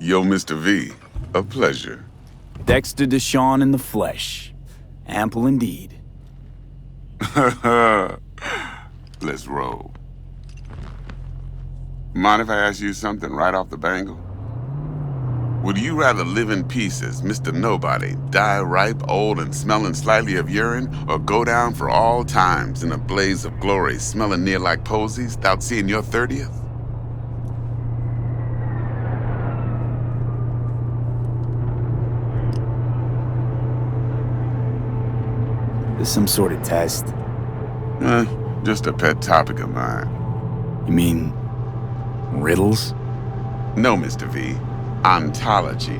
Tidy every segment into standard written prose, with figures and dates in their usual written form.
Yo, Mr. V. A pleasure. Dexter Deshawn in the flesh. Ample indeed. Let's roll. Mind if I ask you something right off the bangle? Would you rather live in peace as Mr. Nobody, die ripe, old, and smelling slightly of urine, or go down for all times in a blaze of glory, smelling near like posies, without seeing your 30th? This some sort of test? Just a pet topic of mine. You mean... riddles? No, Mr. V. Ontology.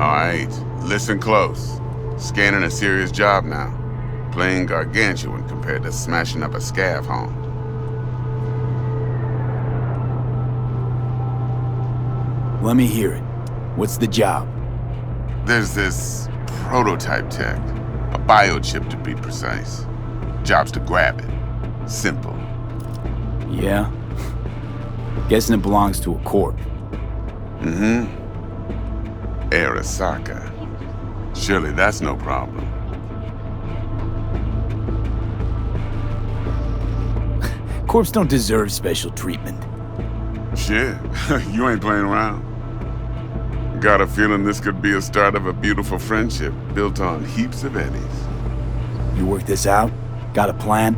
Alright, listen close. Scanning a serious job now. Playing gargantuan compared to smashing up a scav home. Let me hear it. What's the job? There's this prototype tech. A biochip to be precise. Job's to grab it. Simple. Yeah? Guessing it belongs to a corp. Mm-hmm. Arasaka. Surely that's no problem. Corps don't deserve special treatment. Shit, you ain't playing around. Got a feeling this could be a start of a beautiful friendship built on heaps of eddies. You work this out? Got a plan?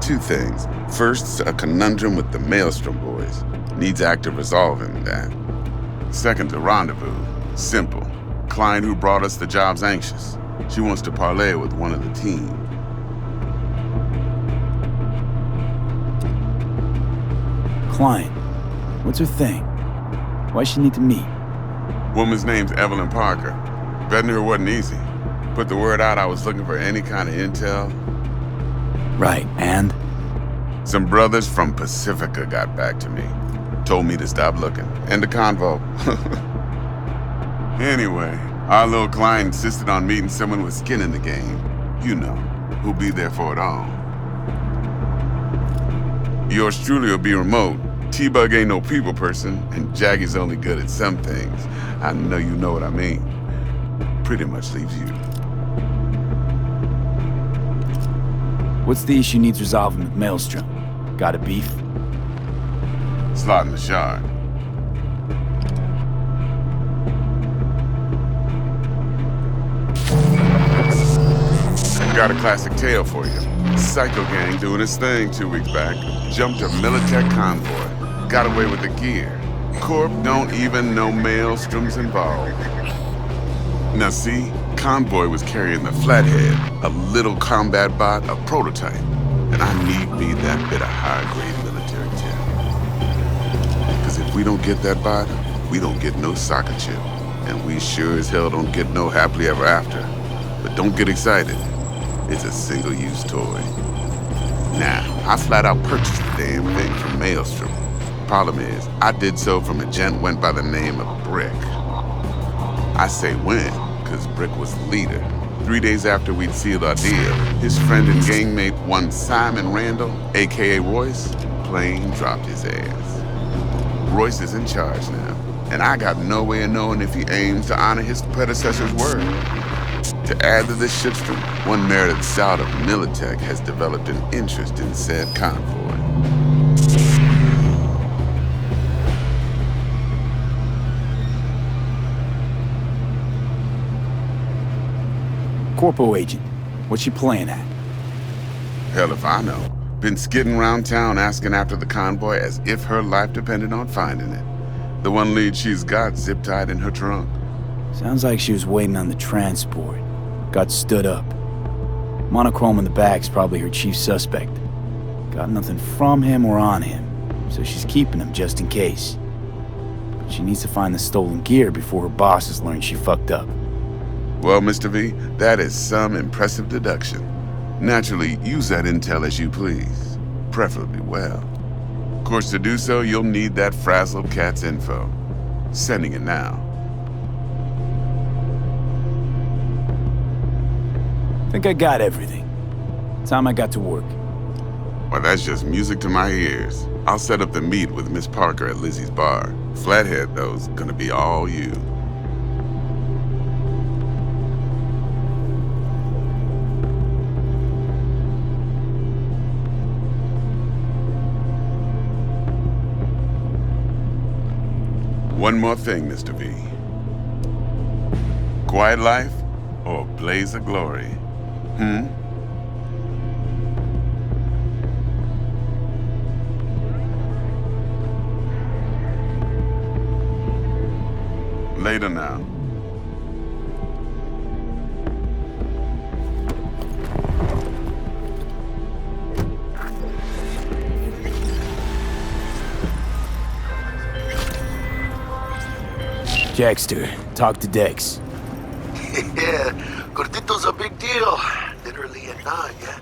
Two things. First, a conundrum with the Maelstrom boys. Needs active resolving that. Second, a rendezvous. Simple. Client who brought us the job's anxious. She wants to parlay with one of the team. Client. What's her thing? Why she need to meet? Woman's name's Evelyn Parker. Vetting her wasn't easy. Put the word out I was looking for any kind of intel. Right, and? Some brothers from Pacifica got back to me. Told me to stop looking. End of convo. Anyway, our little client insisted on meeting someone with skin in the game. You know, who'll be there for it all. Yours truly will be remote. T-Bug ain't no people person, and Jaggy's only good at some things. I know you know what I mean. Pretty much leaves you. What's the issue needs resolving with Maelstrom? Got a beef? Slot in the shard. Got a classic tale for you. Psycho gang doing his thing 2 weeks back. Jumped a Militech convoy. Got away with the gear. Corp don't even know Maelstrom's involved. Now see, convoy was carrying the Flathead, a little combat bot, a prototype. And I need me that bit of high-grade military tech. Because if we don't get that bot, we don't get no soccer chip. And we sure as hell don't get no happily ever after. But don't get excited. It's a single-use toy. Now, I flat out purchased the damn thing from Maelstrom. Problem is, I did so from a gent went by the name of Brick. I say when, because Brick was the leader. 3 days after we'd sealed our deal, his friend and gangmate, one Simon Randall, aka Royce, plain dropped his ass. Royce is in charge now, and I got no way of knowing if he aims to honor his predecessor's word. To add to this shitstorm, one merited scout of Militech has developed an interest in said convoy. Corpo agent, what's she playing at? Hell if I know. Been skidding around town asking after the convoy as if her life depended on finding it. The one lead she's got zip-tied in her trunk. Sounds like she was waiting on the transport. Got stood up. Monochrome in the back's probably her chief suspect. Got nothing from him or on him, so she's keeping him just in case. But she needs to find the stolen gear before her bosses learn she fucked up. Well, Mr. V, that is some impressive deduction. Naturally, use that intel as you please. Preferably well. Of course, to do so, you'll need that frazzled cat's info. Sending it now. Think I got everything. Time I got to work. Well, that's just music to my ears. I'll set up the meet with Miss Parker at Lizzie's bar. Flathead, though's gonna be all you. One more thing, Mr. V. Quiet life or blaze of glory? Later now. Dexter, talk to Dex. Yeah, Gordito's a big deal. Literally and not, yeah.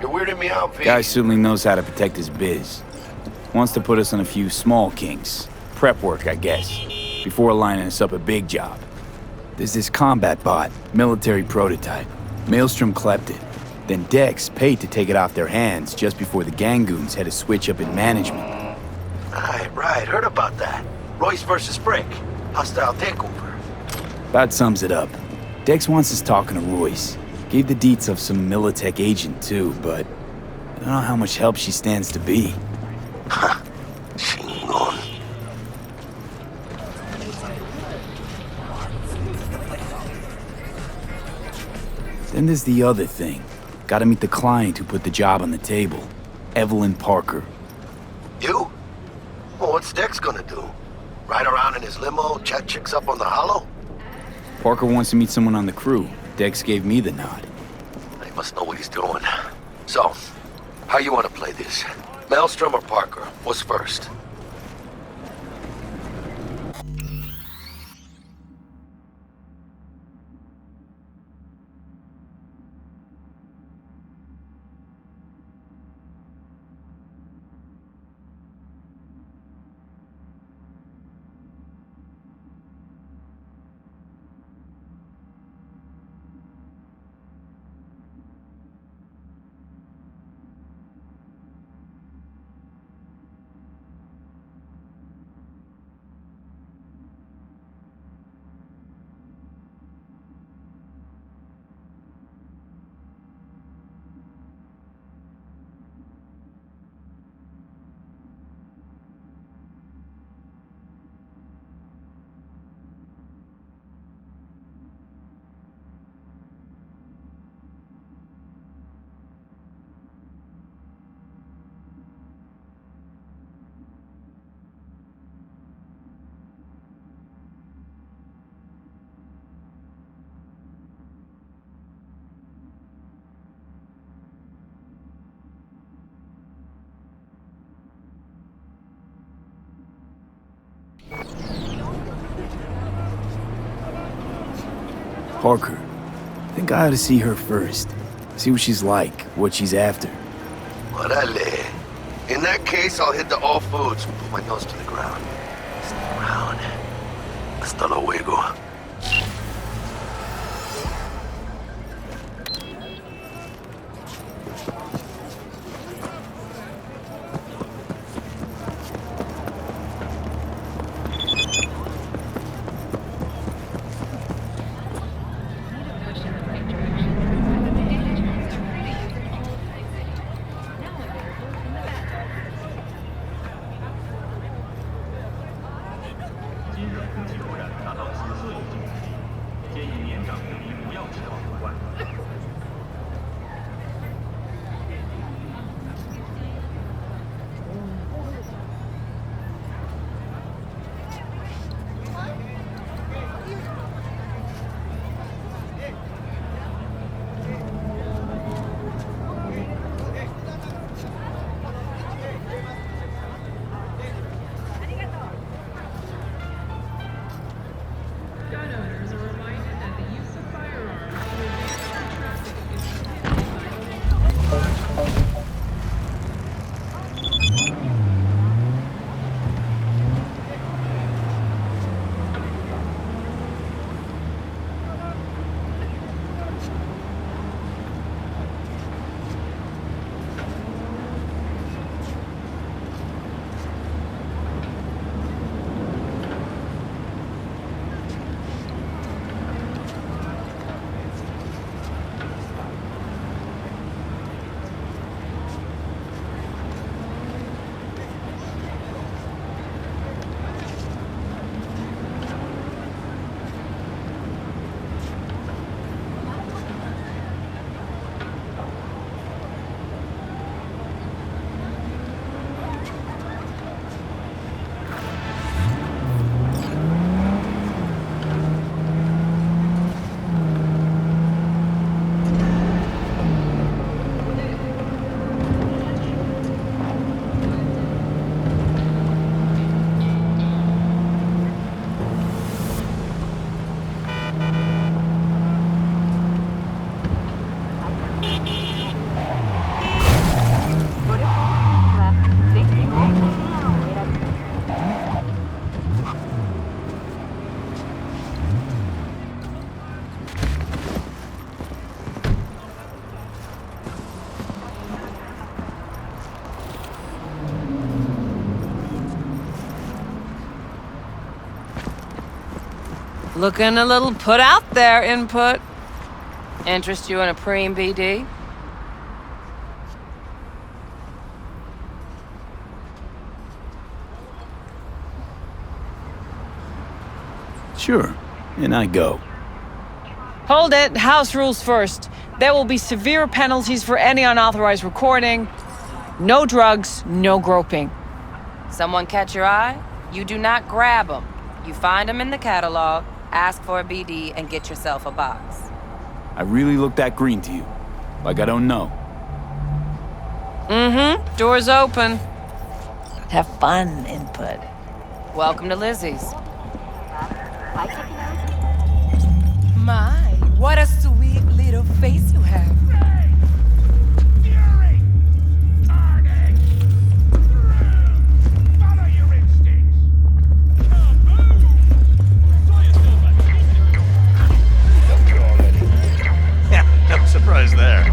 You're weirding me out, V. Guy certainly knows how to protect his biz. Wants to put us on a few small kinks. Prep work, I guess. Before lining us up a big job. There's this combat bot, military prototype. Maelstrom clept it. Then Dex paid to take it off their hands just before the Gangoons had a switch up in management. Right, heard about that. Royce versus Brick. Hostile takeover. About sums it up. Dex wants us talking to Royce. Gave the deets of some Militech agent too, but I don't know how much help she stands to be. Ha. Chingon. Then there's the other thing. Gotta meet the client who put the job on the table. Evelyn Parker. You? Well, what's Dex gonna do? Ride around in his limo, chat chicks up on the hollow? Parker wants to meet someone on the crew. Dex gave me the nod. He must know what he's doing. So, how you want to play this? Maelstrom or Parker? What's first? Parker. I think I ought to see her first. See what she's like, what she's after. Orale. In that case, I'll hit the all foods and put my nose to the ground. Stick around. Hasta luego. Gun owners are reminded that the use of firearms to advance traffic is Looking a little put out there, Input. Interest you in a preem BD? Sure, and I go. Hold it. House rules first. There will be severe penalties for any unauthorized recording. No drugs, no groping. Someone catch your eye? You do not grab them. You find them in the catalog, ask for a BD, and get yourself a box. I really look that green to you. Like I don't know. Mm-hmm. Door's open. Have fun, Input. Welcome to Lizzie's. My, what a sweet little face you have. No surprise there.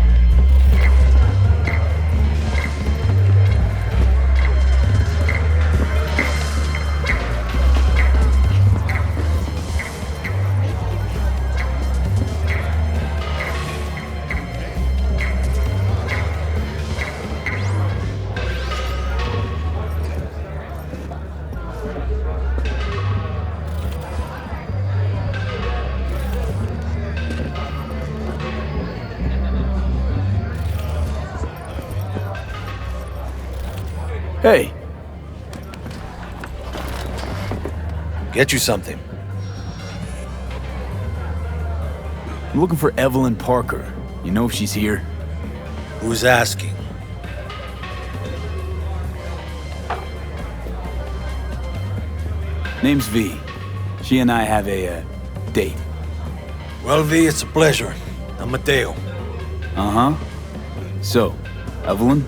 Hey, Get you something. I'm looking for Evelyn Parker. You know if she's here? Who's asking? Name's V. She and I have a date. Well, V, it's a pleasure. I'm Mateo. Uh-huh. So, Evelyn?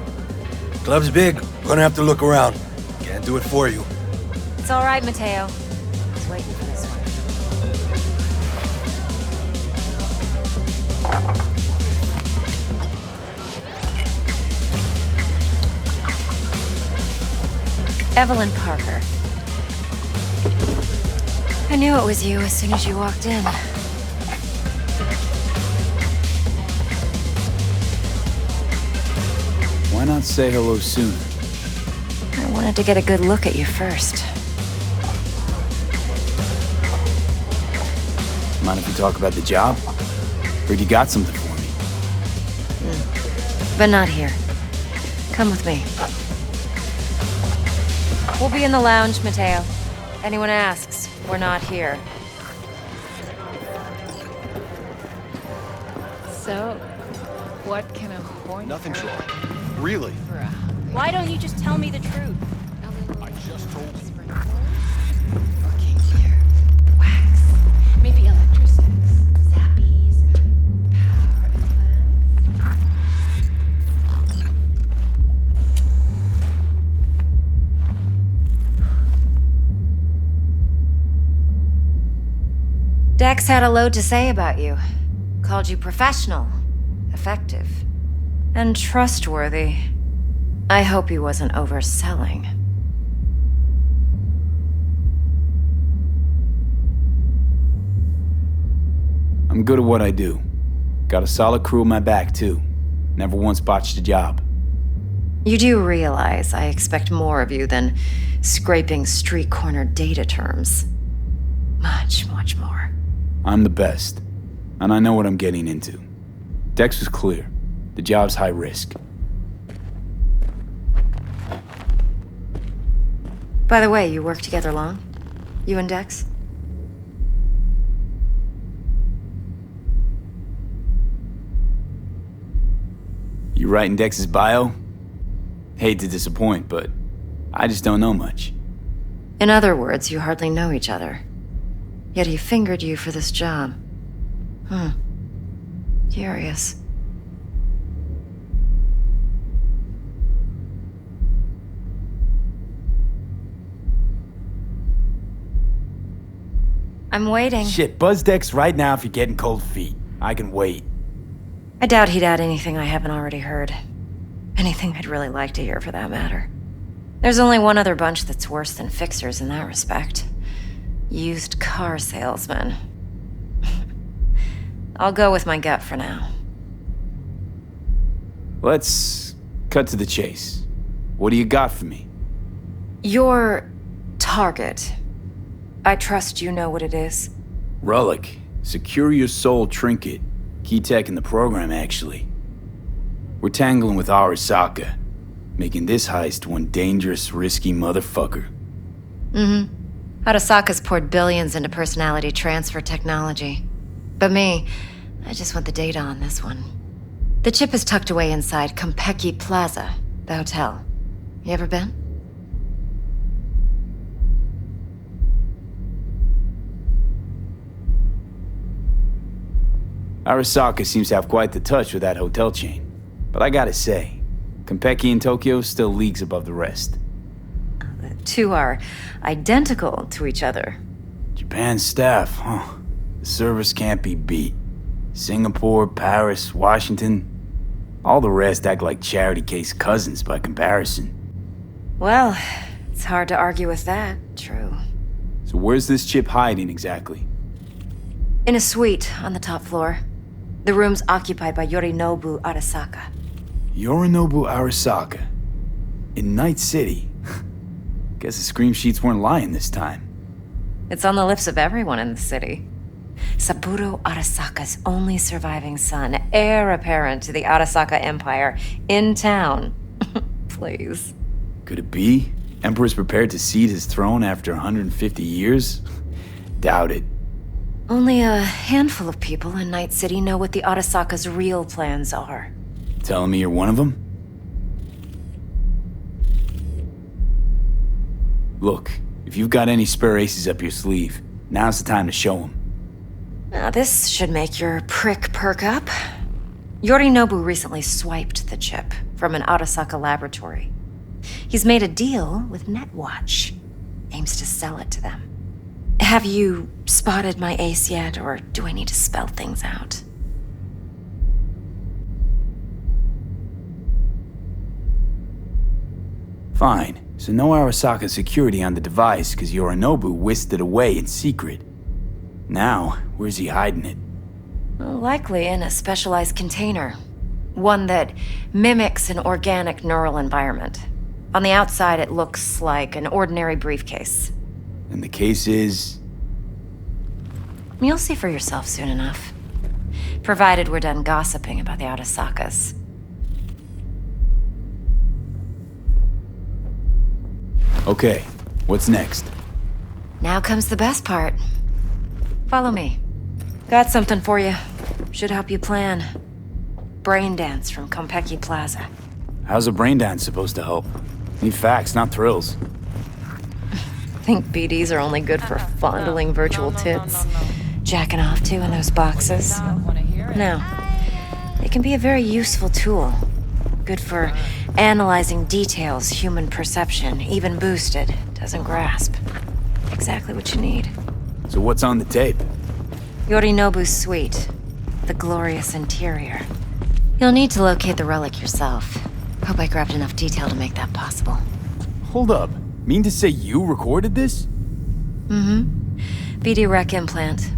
Club's big. Gonna have to look around. Can't do it for you. It's all right, Mateo. I was waiting for this one. Evelyn Parker. I knew it was you as soon as you walked in. Why not say hello sooner? I wanted to get a good look at you first. Mind if we talk about the job? Heard you got something for me. But not here. Come with me. We'll be in the lounge, Mateo. Anyone asks, we're not here. So, what can a horn... Nothing's wrong. Really? Why don't you just tell me the truth? I just told you. Fucking here. Wax. Maybe electrosets. Zappies. Power implants. Dex had a load to say about you. Called you professional, effective, and trustworthy. I hope he wasn't overselling. I'm good at what I do. Got a solid crew at my back, too. Never once botched a job. You do realize I expect more of you than scraping street corner data terms. Much, much more. I'm the best. And I know what I'm getting into. Dex was clear. The job's high risk. By the way, you work together long? You and Dex? You writing Dex's bio? Hate to disappoint, but I just don't know much. In other words, you hardly know each other. Yet he fingered you for this job. Curious. I'm waiting. Shit, buzz Dex right now if you're getting cold feet. I can wait. I doubt he'd add anything I haven't already heard. Anything I'd really like to hear, for that matter. There's only one other bunch that's worse than fixers in that respect. Used car salesman. I'll go with my gut for now. Let's cut to the chase. What do you got for me? Your target. I trust you know what it is. Relic. Secure your soul trinket. Key tech in the program, actually. We're tangling with Arasaka, making this heist one dangerous, risky motherfucker. Arasaka's poured billions into personality transfer technology. But me, I just want the data on this one. The chip is tucked away inside Konpeki Plaza, the hotel. You ever been? Arasaka seems to have quite the touch with that hotel chain. But I gotta say, Konpeki in Tokyo still leagues above the rest. The two are identical to each other. Japan's staff, huh? The service can't be beat. Singapore, Paris, Washington. All the rest act like charity case cousins by comparison. Well, it's hard to argue with that. True. So where's this chip hiding exactly? In a suite on the top floor. The room's occupied by Yorinobu Arasaka. Yorinobu Arasaka. In Night City. Guess the scream sheets weren't lying this time. It's on the lips of everyone in the city. Saburo Arasaka's only surviving son, heir apparent to the Arasaka Empire, in town. Please. Could it be? Emperor's prepared to cede his throne after 150 years? Doubt it. Only a handful of people in Night City know what the Arasaka's real plans are. Telling me you're one of them? Look, if you've got any spare aces up your sleeve, now's the time to show them. Now, this should make your prick perk up. Yorinobu recently swiped the chip from an Arasaka laboratory. He's made a deal with Netwatch. Aims to sell it to them. Have you spotted my ace yet, or do I need to spell things out? Fine, so no Arasaka security on the device because Yorinobu whisked it away in secret. Now, where's he hiding it? Likely in a specialized container. One that mimics an organic neural environment. On the outside, it looks like an ordinary briefcase. And the case is... You'll see for yourself soon enough. Provided we're done gossiping about the Arasakas. Okay, what's next? Now comes the best part. Follow me. Got something for you. Should help you plan. Brain dance from Konpeki Plaza. How's a brain dance supposed to help? Need facts, not thrills. Think BDs are only good for fondling virtual tits? Jacking off to in those boxes? No. They can be a very useful tool. Good for analyzing details human perception, even boosted, doesn't grasp. Exactly what you need. So what's on the tape? Yorinobu's suite. The glorious interior. You'll need to locate the relic yourself. Hope I grabbed enough detail to make that possible. Hold up. Mean to say you recorded this? BD rec implant.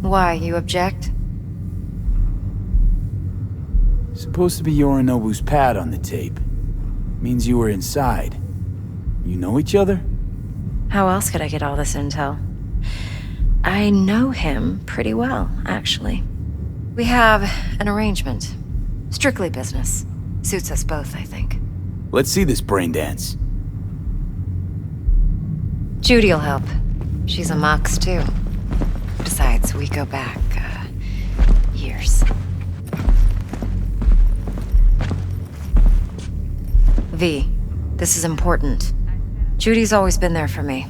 Why, you object? Supposed to be Yorinobu's pad on the tape. Means you were inside. You know each other? How else could I get all this intel? I know him pretty well, actually. We have an arrangement. Strictly business. Suits us both, I think. Let's see this brain dance. Judy'll help. She's a Mox, too. Besides, we go back, years. V, this is important. Judy's always been there for me.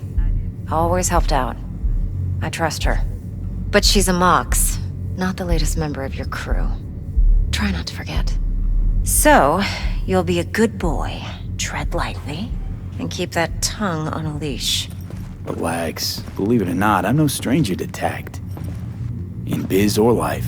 Always helped out. I trust her. But she's a Mox, not the latest member of your crew. Try not to forget. So, you'll be a good boy, tread lightly, and keep that tongue on a leash. Relax. Believe it or not, I'm no stranger to tact. In biz or life.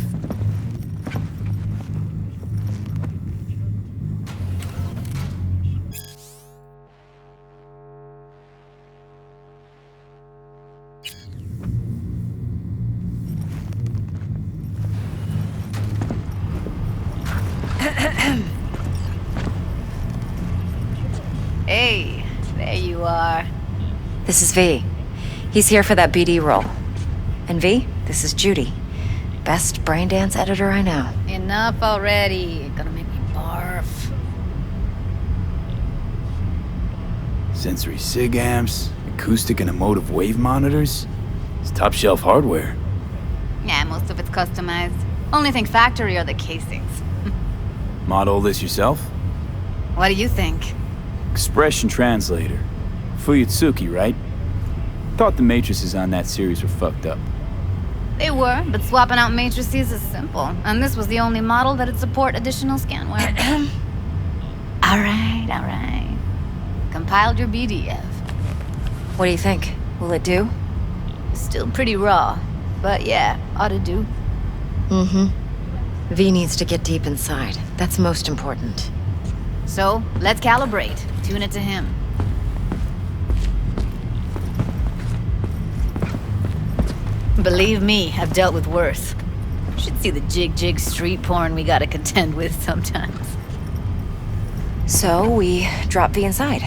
This is V. He's here for that BD role. And V, this is Judy. Best braindance editor I know. Enough already. Gonna make me barf. Sensory SIG amps, acoustic and emotive wave monitors. It's top shelf hardware. Yeah, most of it's customized. Only thing factory are the casings. Model this yourself? What do you think? Expression translator. Fuyutsuki, right? Thought the matrices on that series were fucked up. They were, but swapping out matrices is simple. And this was the only model that'd support additional scanware. Alright. Compiled your BDF. What do you think? Will it do? Still pretty raw, but yeah, ought to do. Mm-hmm. V needs to get deep inside. That's most important. So, let's calibrate. Tune it to him. Believe me, I've dealt with worse. Should see the jig street porn we gotta contend with sometimes. So, we drop V inside.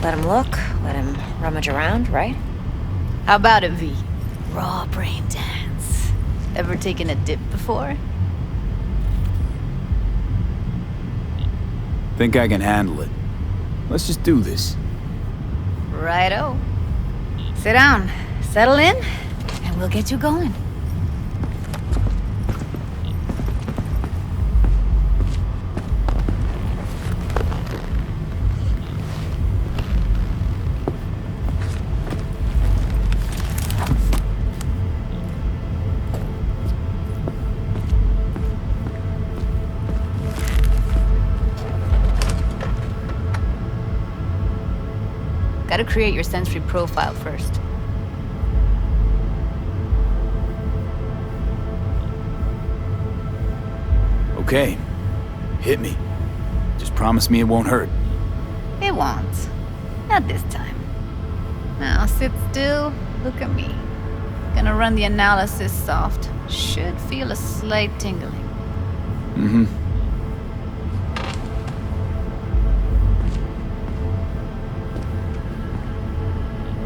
Let him look, let him rummage around, right? How about it, V? Raw brain dance. Ever taken a dip before? Think I can handle it. Let's just do this. Righto. Sit down, settle in, and we'll get you going. Gotta create your sensory profile first. Okay. Hit me. Just promise me it won't hurt. It won't. Not this time. Now sit still, look at me. Gonna run the analysis soft. Should feel a slight tingling. Mm-hmm.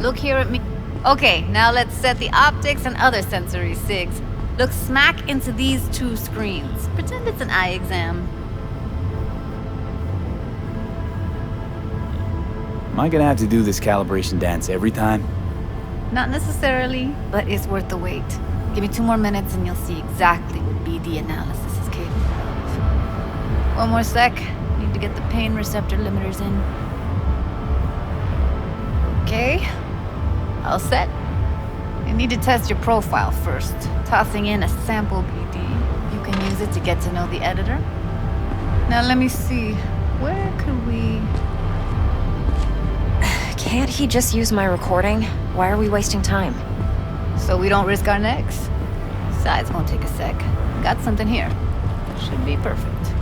Look here at me. Okay, now let's set the optics and other sensory SIGs. Look smack into these two screens. Pretend it's an eye exam. Am I gonna have to do this calibration dance every time? Not necessarily, but it's worth the wait. Give me 2 more minutes and you'll see exactly what BD analysis is capable of. 1 more sec. Need to get the pain receptor limiters in. Okay. All set. You need to test your profile first. Tossing in a sample BD. You can use it to get to know the editor. Now let me see. Where could we... Can't he just use my recording? Why are we wasting time? So we don't risk our necks. Besides, won't take a sec. Got something here. Should be perfect.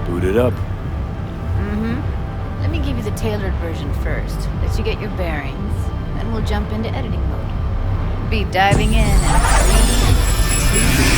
Boot it up. Let me give you the tailored version first. Let you get your bearings. Then we'll jump into editing mode. Be diving in 3, 2...